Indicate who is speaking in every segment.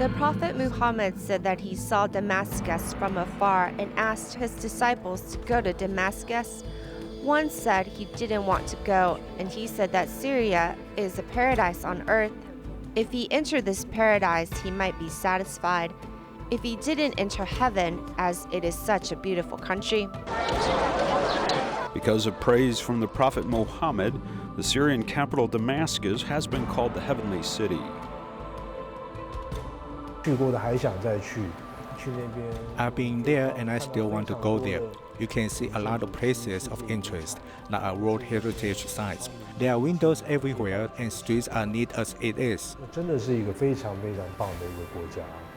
Speaker 1: The Prophet Muhammad said that he saw Damascus from afar and asked his disciples to go to Damascus. One said he didn't want to go, and he said that Syria is a paradise on earth. If he entered this paradise, he might be satisfied. If he didn't enter heaven, as it is such a beautiful country.
Speaker 2: Because of praise from the Prophet Muhammad, the Syrian capital Damascus has been called the heavenly city.
Speaker 3: I've been there and I still want to go there. You can see a lot of places of interest, like our World Heritage sites. There are windows everywhere and streets are neat as it is.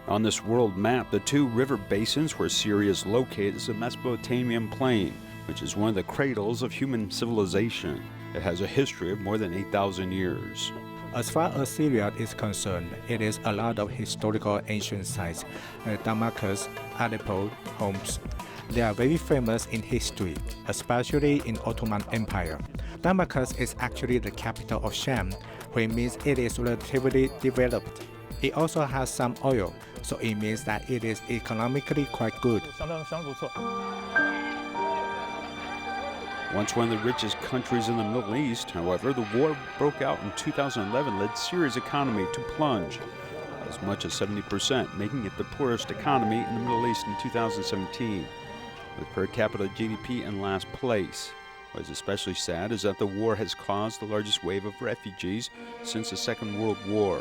Speaker 2: On this world map, the two river basins where Syria is located is the Mesopotamian plain, which is one of the cradles of human civilization. It has a history of more than 8,000 years.
Speaker 3: As far as Syria is concerned, it is a lot of historical ancient sites, Damascus, Aleppo, Homs. They are very famous in history, especially in Ottoman Empire. Damascus is actually the capital of Chang, which means it is relatively developed. It also has some oil, so it means that it is economically quite good.
Speaker 2: Once one of the richest countries in the Middle East, however, the war broke out in 2011 led Syria's economy to plunge as much as 70%, making it the poorest economy in the Middle East in 2017, with per capita GDP in last place. What is especially sad is that the war has caused the largest wave of refugees since the Second World War,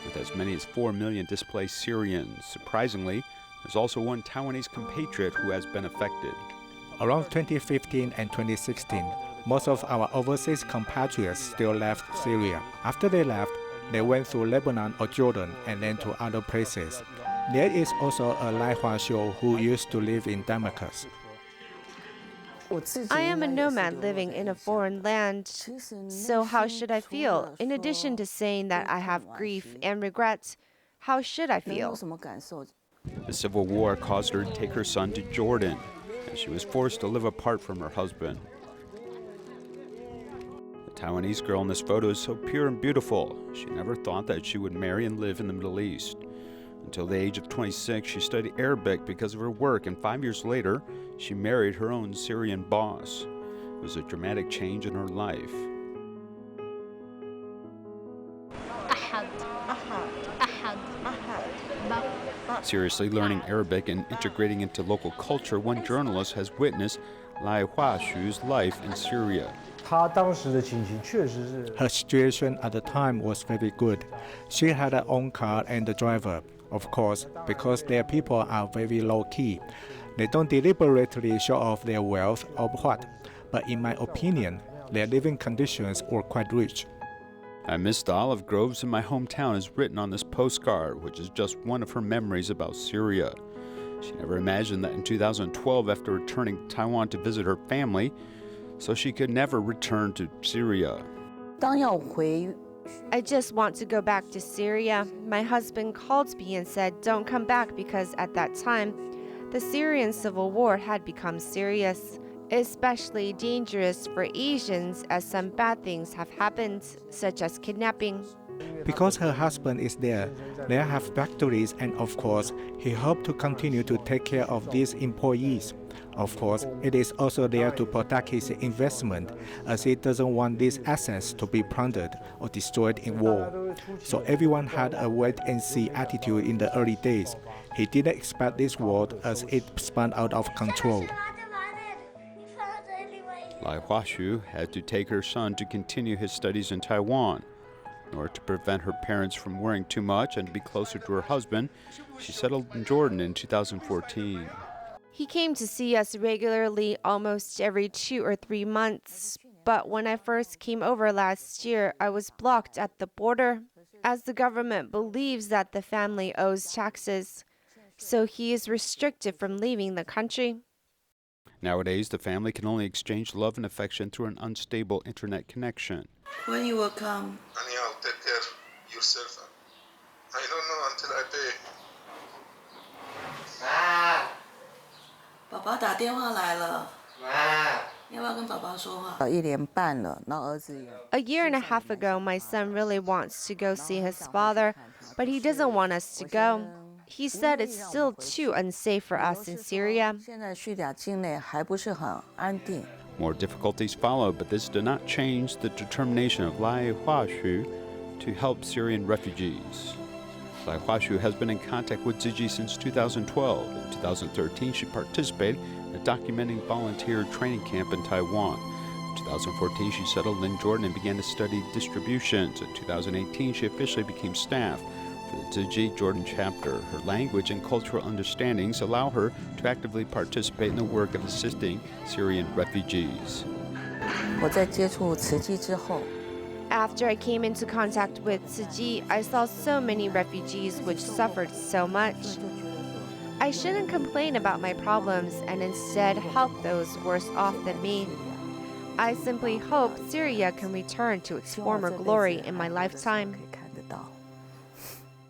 Speaker 2: with as many as 4 million displaced Syrians. Surprisingly, there's also one Taiwanese compatriot who has been affected.
Speaker 3: Around 2015 and 2016, most of our overseas compatriots still left Syria. After they left, they went through Lebanon or Jordan and then to other places. There is also a Lattefa who used to live in Damascus.
Speaker 1: I am a nomad living in a foreign land, so how should I feel? In addition to saying that I have grief and regret, how should I feel?
Speaker 2: The civil war caused her to take her son to Jordan, and she was forced to live apart from her husband. The Taiwanese girl in this photo is so pure and beautiful. She never thought that she would marry and live in the Middle East. Until the age of 26, she studied Arabic because of her work, and 5 years later, she married her own Syrian boss. It was a dramatic change in her life. Seriously learning Arabic and integrating into local culture, one journalist has witnessed Lattefa's life in Syria.
Speaker 3: Her situation at the time was very good. She had her own car and a driver. Of course, because their people are very low-key. They don't deliberately show off their wealth or what, but in my opinion, their living conditions were quite rich.
Speaker 2: I miss the olive groves in my hometown is written on this postcard, which is just one of her memories about Syria. She never imagined that in 2012, after returning to Taiwan to visit her family, so she could never return to Syria.
Speaker 1: I just want to go back to Syria. My husband called me and said, don't come back, because at that time, the Syrian civil war had become serious, especially dangerous for Asians as some bad things have happened, such as kidnapping.
Speaker 3: Because her husband is there, they have factories, and of course, he hoped to continue to take care of these employees. Of course, it is also there to protect his investment, as he doesn't want these assets to be plundered or destroyed in war. So everyone had a wait-and-see attitude in the early days. He didn't expect this war as it spun out of control.
Speaker 2: Lattefa had to take her son to continue his studies in Taiwan. In order to prevent her parents from worrying too much and be closer to her husband, she settled in Jordan in 2014.
Speaker 1: He came to see us regularly almost every 2 or 3 months, but when I first came over last year, I was blocked at the border, as the government believes that the family owes taxes, so he is restricted from leaving the country.
Speaker 2: Nowadays, the family can only exchange love and affection through an unstable internet connection.
Speaker 4: When you will come?
Speaker 5: Anyhow, take care yourself. I don't know until I pay.
Speaker 4: 爸爸打电话来了。
Speaker 1: A year and a half ago, my son really wants to go see his father, but he doesn't want us to go. He said it's still too unsafe for us in Syria.
Speaker 2: More difficulties followed, but this did not change the determination of Lai Huashu to help Syrian refugees. Lai Huashu has been in contact with Ziji since 2012. In 2013, she participated in a documenting volunteer training camp in Taiwan. In 2014, she settled in Jordan and began to study distributions. In 2018, she officially became staff for the Ziji Jordan chapter. Her language and cultural understandings allow her to actively participate in the work of assisting Syrian refugees.
Speaker 1: After I came into contact with Ziji, I saw so many refugees which suffered so much. I shouldn't complain about my problems and instead help those worse off than me. I simply hope Syria can return to its former glory in my lifetime.